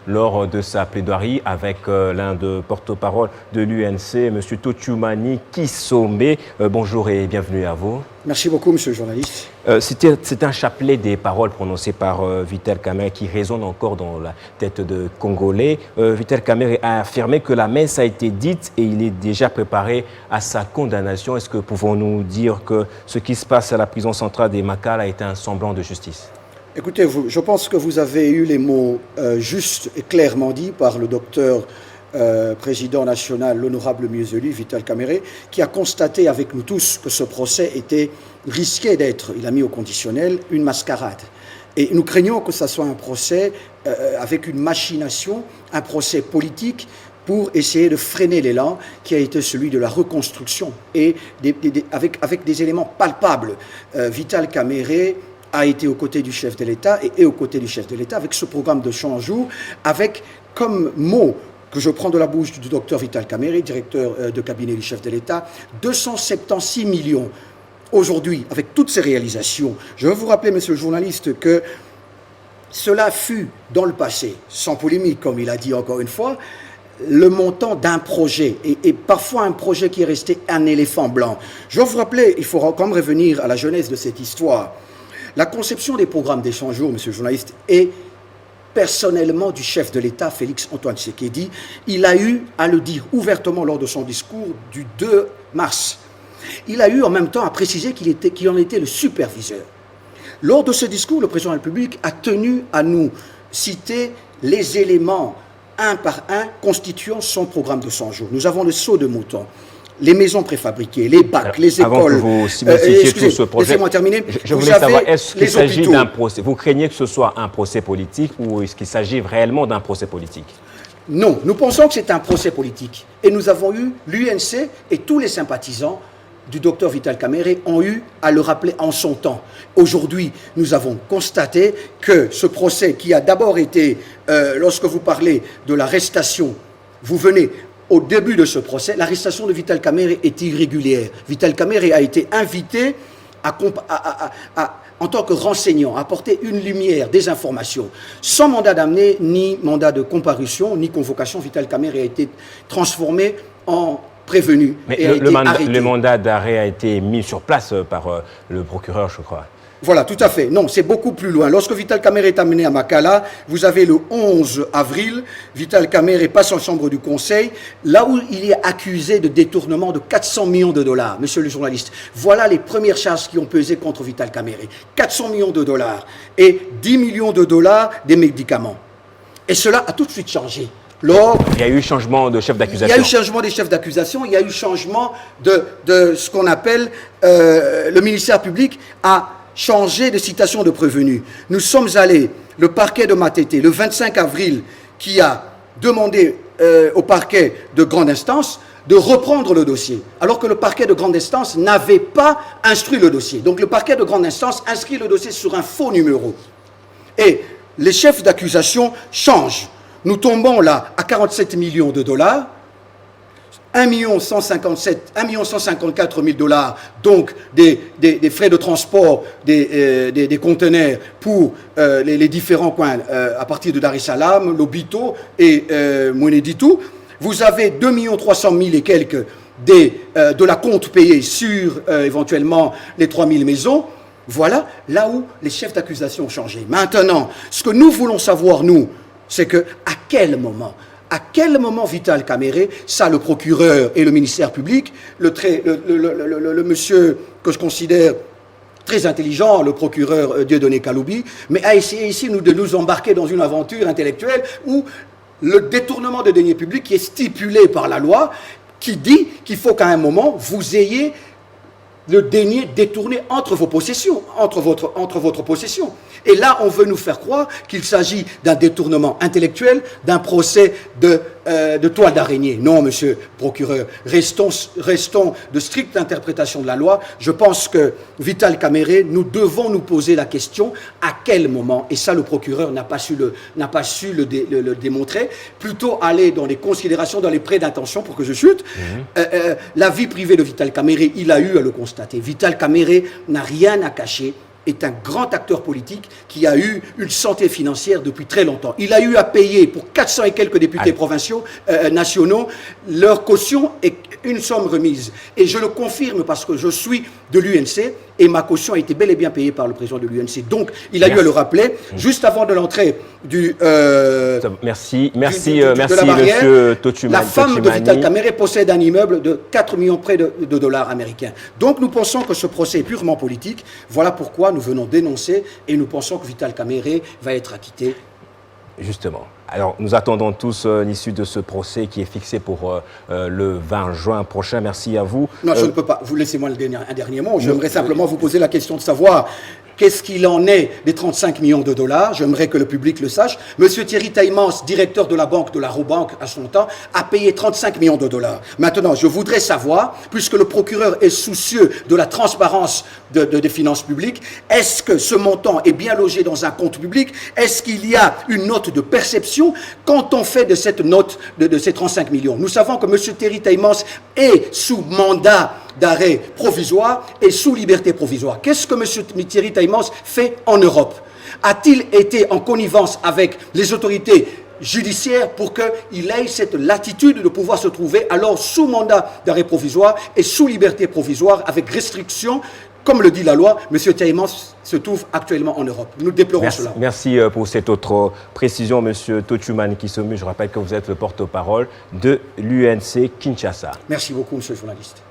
lors de sa plaidoirie avec l'un des porte-parole de l'UNC, M. Tochumani Kisome. Bonjour et bienvenue à vous. Merci beaucoup, monsieur le journaliste. C'est un chapelet des paroles prononcées par Vital Kamerhe qui résonne encore dans la tête de Congolais. Vital Kamerhe a affirmé que la messe a été dite et il est déjà préparé à sa condamnation. Est-ce que pouvons-nous dire que ce qui se passe à la prison centrale des Makala est un semblant de justice? Écoutez, je pense que vous avez eu les mots justes et clairement dits par le docteur président national, l'honorable mieux-élu, Vital Kamerhe, qui a constaté avec nous tous que ce procès risquait d'être, il a mis au conditionnel, une mascarade. Et nous craignons que ce soit un procès avec une machination, un procès politique pour essayer de freiner l'élan qui a été celui de la reconstruction et avec des éléments palpables. Vital Kamerhe a été aux côtés du chef de l'État et est aux côtés du chef de l'État avec ce programme de 100 jours, avec comme mot que je prends de la bouche du docteur Vital Kamerhe, directeur de cabinet du chef de l'État, 276 millions aujourd'hui, avec toutes ces réalisations. Je veux vous rappeler, monsieur le journaliste, que cela fut dans le passé, sans polémique, comme il a dit encore une fois, le montant d'un projet, et parfois un projet qui est resté un éléphant blanc. Je veux vous rappeler, il faut quand même revenir à la genèse de cette histoire. La conception des programmes des 100 jours, monsieur le journaliste, est personnellement du chef de l'État, Félix Antoine Tshisekedi. Il a eu à le dire ouvertement lors de son discours du 2 mars. Il a eu en même temps à préciser qu'il en était le superviseur. Lors de ce discours, le président de la République a tenu à nous citer les éléments, un par un, constituant son programme de 100 jours. Nous avons le sceau de mouton, les maisons préfabriquées, les bacs, les écoles. Avant que vous citiez tout ce projet, laissez-moi terminer. Je voulais savoir, est-ce qu'il s'agit d'un procès? Vous craignez que ce soit un procès politique ou est-ce qu'il s'agit réellement d'un procès politique? Non, nous pensons que c'est un procès politique. Et nous avons eu, l'UNC et tous les sympathisants du docteur Vital Kamerhe ont eu à le rappeler en son temps. Aujourd'hui, nous avons constaté que ce procès qui a d'abord été, lorsque vous parlez de l'arrestation, vous venez au début de ce procès, l'arrestation de Vital Kamerhe est irrégulière. Vital Kamerhe a été invité en tant que renseignant, à apporter une lumière, des informations. Sans mandat d'amener, ni mandat de comparution, ni convocation, Vital Kamerhe a été transformé en prévenu. Mais le mandat d'arrêt a été mis sur place par le procureur, je crois. Voilà, tout à fait. Non, c'est beaucoup plus loin. Lorsque Vital Kamerhe est amené à Makala, vous avez le 11 avril, Vital Kamerhe passe en chambre du conseil, là où il est accusé de détournement de 400 millions de dollars. Monsieur le journaliste, voilà les premières charges qui ont pesé contre Vital Kamerhe. 400 millions de dollars et 10 millions de dollars des médicaments. Et cela a tout de suite changé. Il y a eu changement de chef d'accusation. Il y a eu changement des chefs d'accusation, il y a eu changement de ce qu'on appelle le ministère public a changé de citation de prévenu. Nous sommes allés, le parquet de Matete, le 25 avril, qui a demandé au parquet de grande instance de reprendre le dossier, alors que le parquet de grande instance n'avait pas instruit le dossier. Donc le parquet de grande instance inscrit le dossier sur un faux numéro. Et les chefs d'accusation changent. Nous tombons là à 47 millions de dollars, 1 154 000 dollars, donc des frais de transport des conteneurs pour les différents coins à partir de Dar es Salaam, Lobito et Mweneditu. Vous avez 2 300 000 et quelques de la compte payée sur éventuellement les 3 000 maisons. Voilà là où les chefs d'accusation ont changé. Maintenant, ce que nous voulons savoir, nous, c'est que à quel moment Vital Kamerhe, ça le procureur et le ministère public, le monsieur que je considère très intelligent, le procureur Dieudonné Kaloubi, mais a essayé ici de nous embarquer dans une aventure intellectuelle où le détournement de deniers publics qui est stipulé par la loi, qui dit qu'il faut qu'à un moment vous ayez le denier détourné entre vos possessions, entre votre possession. Et là, on veut nous faire croire qu'il s'agit d'un détournement intellectuel, d'un procès de toile d'araignée. Non, monsieur le procureur, restons de stricte interprétation de la loi. Je pense que Vital Kamerhe, nous devons nous poser la question à quel moment, et ça le procureur n'a pas su le démontrer, plutôt aller dans les considérations, dans les prêts d'intention pour que je chute. La vie privée de Vital Kamerhe, il a eu à le constater. Vital Kamerhe n'a rien à cacher. est un grand acteur politique qui a eu une santé financière depuis très longtemps. Il a eu à payer pour 400 et quelques députés provinciaux, nationaux, leur caution est une somme remise. Et je le confirme parce que je suis de l'UNC et ma caution a été bel et bien payée par le président de l'UNC. Donc, il a eu à le rappeler juste avant de l'entrée du... merci, de la barrière, monsieur Tochumani. La femme de Vital Kamerhe possède un immeuble de 4 millions près de dollars américains. Donc, nous pensons que ce procès est purement politique. Voilà pourquoi nous venons dénoncer et nous pensons que Vital Kamerhe va être acquitté. Justement. Alors, nous attendons tous l'issue de ce procès qui est fixé pour le 20 juin prochain. Merci à vous. Non, je ne peux pas. Vous laissez-moi un dernier mot. J'aimerais simplement vous poser la question de savoir qu'est-ce qu'il en est des 35 millions de dollars. J'aimerais que le public le sache. Monsieur Thierry Taïmans, directeur de la banque, de la Robank à son temps, a payé 35 millions de dollars. Maintenant, je voudrais savoir, puisque le procureur est soucieux de la transparence des finances publiques, est-ce que ce montant est bien logé dans un compte public? Est-ce qu'il y a une note de perception quand on fait de cette note de ces 35 millions? Nous savons que monsieur Thierry Taïmans est sous mandat d'arrêt provisoire et sous liberté provisoire. Qu'est-ce que M. Thierry Taïmans fait en Europe? A-t-il été en connivence avec les autorités judiciaires pour qu'il ait cette latitude de pouvoir se trouver alors sous mandat d'arrêt provisoire et sous liberté provisoire avec restriction? Comme le dit la loi, M. Taïmans se trouve actuellement en Europe. Nous déplorons cela. Merci pour cette autre précision, M. Tochumani Kisomu. Je rappelle que vous êtes le porte-parole de l'UNC Kinshasa. Merci beaucoup, M. le journaliste.